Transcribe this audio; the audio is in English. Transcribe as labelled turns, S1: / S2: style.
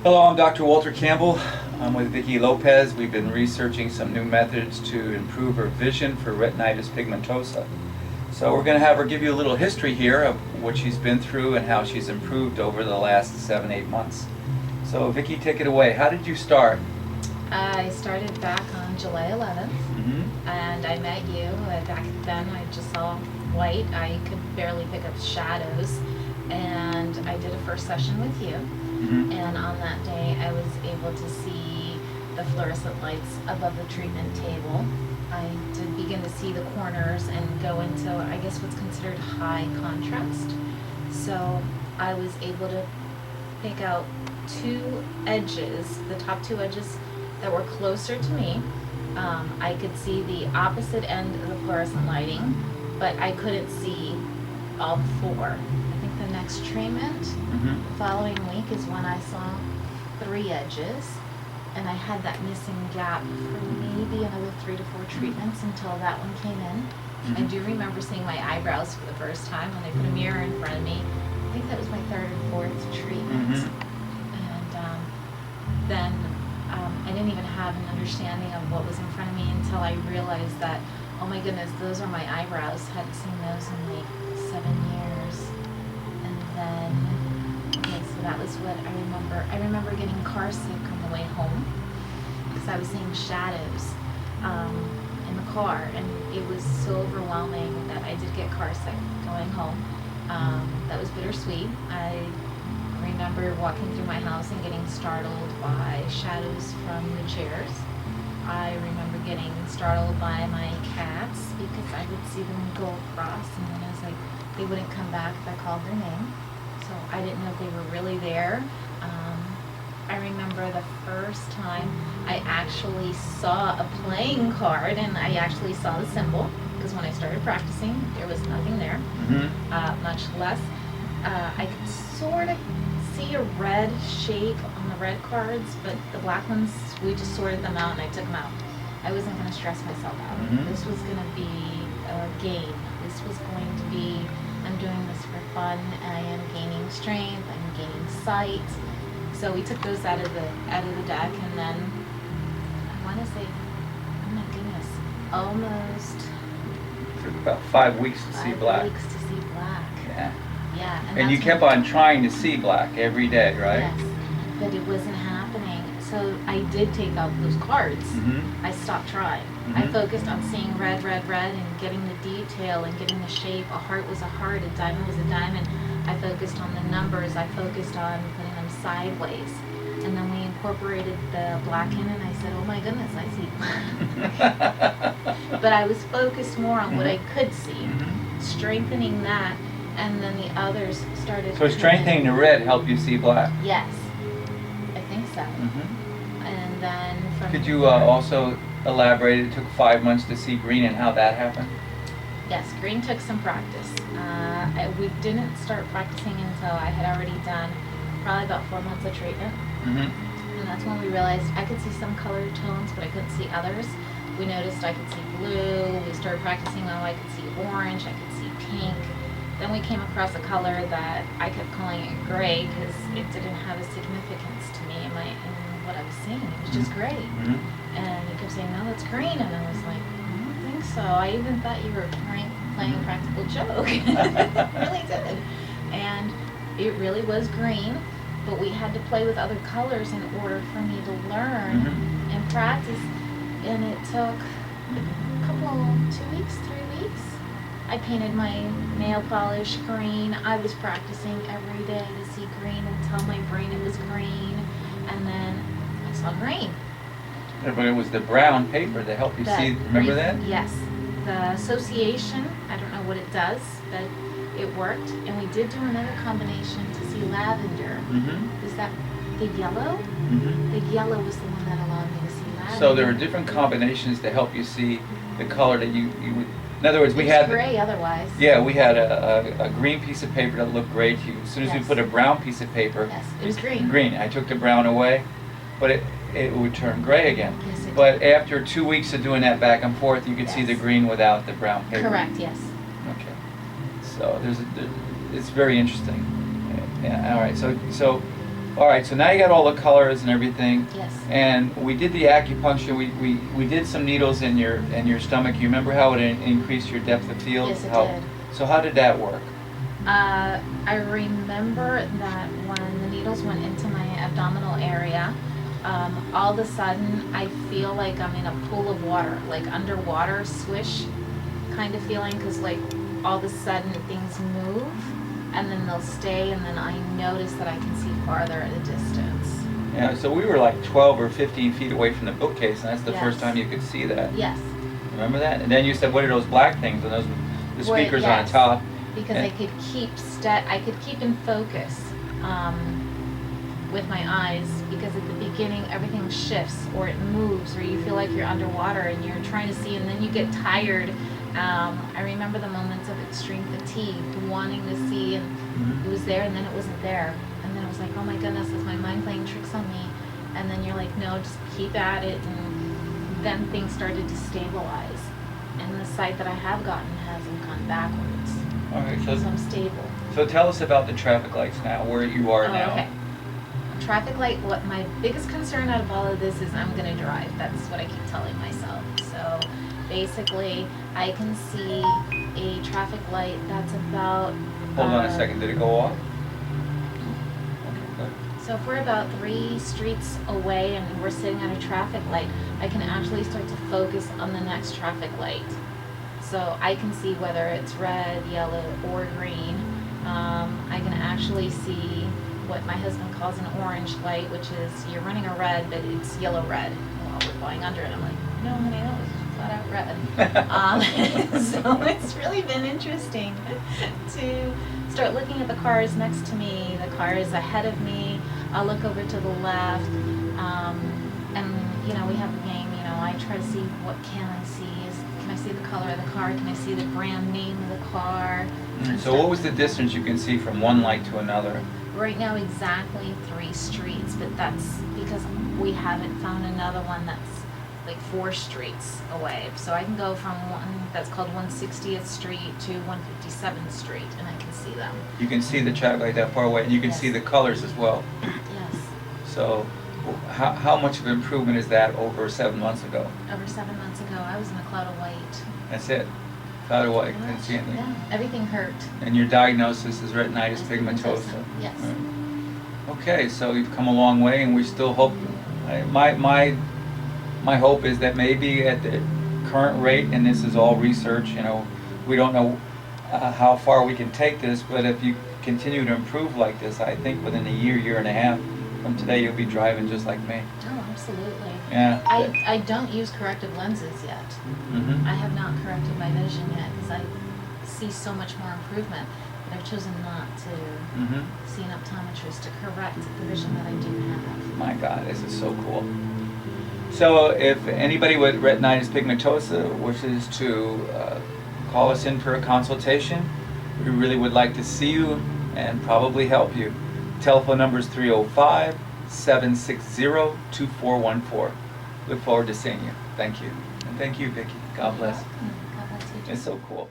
S1: Hello, I'm Dr. Walter Campbell. I'm with Vicki Lopez. We've been researching some new methods to improve her vision for retinitis pigmentosa. So we're going to have her give you a little history here of what she's been through and how she's improved over the last 7-8 months. So Vicki, take it away. How did you start?
S2: I started back on July 11th, and I met you. Back then I just saw white. I could barely pick up shadows, and I did a first session with you. And on that day I was able to see the fluorescent lights above the treatment table. I did begin to see the corners and go into, I guess, what's considered high contrast. So I was able to pick out two edges, the top two edges that were closer to me. I could see the opposite end of the fluorescent lighting, but I couldn't see all four. I think the next treatment, the following week, is when I saw 3 edges, and I had that missing gap for maybe another 3 to 4 treatments until that one came in. I do remember seeing my eyebrows for the first time when they put a mirror in front of me. I think that was my 3rd or 4th treatment. And then I didn't even have an understanding of what was in front of me until I realized that, oh my goodness, those are my eyebrows. Hadn't seen those in like 7 years. And then, okay, so that was what I remember. I remember getting car sick on the way home because I was seeing shadows in the car, and it was so overwhelming that I did get car sick going home. That was bittersweet. I remember walking through my house and getting startled by shadows from the chairs. I remember getting startled by my cats because I would see them go across, and then I was like, they wouldn't come back if I called their name. So I didn't know if they were really there. I remember the first time I actually saw a playing card, and I actually saw the symbol, because when I started practicing, there was nothing there, much less. I could sort of see a red shape on the red cards, but the black ones, we just sorted them out and I took them out. I wasn't going to stress myself out. This was going to be a game. This was going to be, I'm doing this for fun. I am gaining strength, I'm gaining sight. So we took those out of the deck, and then I want to say, oh my goodness, almost
S1: For about 5 weeks to see black.
S2: 5 weeks to see black.
S1: Yeah.
S2: Yeah.
S1: And you kept on trying to see black every day, right?
S2: Yes, but it wasn't happening. So I did take out those cards. I stopped trying. I focused on seeing red, red, red, and getting the detail and getting the shape. A heart was a heart, a diamond was a diamond. I focused on the numbers. I focused on putting them sideways. And then we incorporated the black in, and I said, oh my goodness, I see black. But I was focused more on what I could see, strengthening that, and then the others started.
S1: So strengthening the red helped you see black?
S2: Yes, I think so. And then from
S1: Could you also elaborate? It took 5 months to see green, and how that happened?
S2: Yes, green took some practice. We didn't start practicing until I had already done probably about 4 months of treatment. And that's when we realized I could see some color tones, but I couldn't see others. We noticed I could see blue. We started practicing now I could see orange, I could see pink. Then we came across a color that I kept calling it gray because it didn't have a significance to me in what I was seeing. It was just gray. And you kept saying, no, that's green. And I was like, I don't think so. I even thought you were playing a practical joke. Really did. And it really was green, but we had to play with other colors in order for me to learn and practice. And it took a couple, 2 weeks, 3 weeks. I painted my nail polish green. I was practicing every day to see green and tell my brain it was green. And then I saw green.
S1: But it was the brown paper that helped you see. Remember that?
S2: Yes. The association, I don't know what it does, but it worked. And we did do another combination to see lavender. Is that the yellow? The yellow was the one that allowed me to see lavender.
S1: So there were different combinations to help you see the color that you would. In other words, we had
S2: gray otherwise.
S1: Yeah, we had a green piece of paper that looked gray to you. As soon as we put a brown piece of paper,
S2: it was green.
S1: Green. I took the brown away, but it would turn gray again.
S2: Yes,
S1: but after 2 weeks of doing that back and forth, you could see the green without the brown paper.
S2: Correct. Yes.
S1: Okay. So it's very interesting. Yeah. All right. So All right, so now you got all the colors and everything.
S2: Yes.
S1: And we did the acupuncture. We did some needles in your stomach. You remember how it increased your depth of field?
S2: Yes, it did.
S1: So how did that work?
S2: I remember that when the needles went into my abdominal area, all of a sudden I feel like I'm in a pool of water, like underwater swish kind of feeling, because like all of a sudden things move and then they'll stay, and then I notice that I can see farther at a distance.
S1: Yeah, so we were like 12 or 15 feet away from the bookcase, and that's the
S2: Yes.
S1: first time you could see that.
S2: Yes.
S1: Remember that? And then you said, what are those black things? And those were the speakers on
S2: yes.
S1: the top.
S2: Because I could keep in focus with my eyes, because at the beginning everything shifts or it moves, or you feel like you're underwater and you're trying to see, and then you get tired. I remember the moments of extreme fatigue, wanting to see, and it was there and then it wasn't there, and then it was like, oh my goodness, is my mind playing tricks on me? And then you're like, no, just keep at it, and then things started to stabilize, and the sight that I have gotten hasn't gone backwards.
S1: All right,
S2: So I'm stable.
S1: so tell us about the traffic lights now, where you are now.
S2: Okay. Traffic light, what my biggest concern out of all of this is I'm going to drive. That's what I keep telling myself. So basically, I can see a traffic light that's about...
S1: Hold on a second, did it go off? Okay, good.
S2: So if we're about 3 streets away and we're sitting at a traffic light, I can actually start to focus on the next traffic light. So I can see whether it's red, yellow, or green. I can actually see what my husband calls an orange light, which is you're running a red, but it's yellow-red. Well, we're going under it. I'm like, no, honey, that was flat out red. So it's really been interesting to start looking at the cars next to me, the cars ahead of me. I'll look over to the left, and we have a game. I try to see what can I see. Can I see the color of the car? Can I see the brand name of the car?
S1: So what was the distance you can see from one light to another?
S2: Right now, exactly 3 streets, but that's because we haven't found another one that's like 4 streets away. So I can go from one that's called 160th Street to 157th Street, and I can see them.
S1: You can see the traffic light that far away, and you can
S2: Yes.
S1: see the colors as well.
S2: Yes.
S1: So how much of an improvement is that over 7 months ago?
S2: Over 7 months ago, I was in a cloud of white.
S1: That's it. Cloud of white, couldn't see anything.
S2: Yeah, everything hurt.
S1: And your diagnosis is retinitis pigmentosa.
S2: Yes.
S1: Right. Okay, so you've come a long way, and we still hope. My hope is that maybe at the current rate, and this is all research. We don't know how far we can take this, but if you continue to improve like this, I think within a year and a half from today, you'll be driving just like me.
S2: Oh, absolutely.
S1: Yeah.
S2: I don't use corrective lenses yet.
S1: Mm-hmm.
S2: I have not corrected my vision yet because I see so much more improvement. But I've chosen not to see an optometrist to correct the vision that I do have.
S1: My God, this is so cool. So if anybody with retinitis pigmentosa wishes to call us in for a consultation, we really would like to see you and probably help you. Telephone number is 305-760-2414. Look forward to seeing you. Thank you. And thank you, Vicki. God bless.
S2: God bless you.
S1: It's so cool.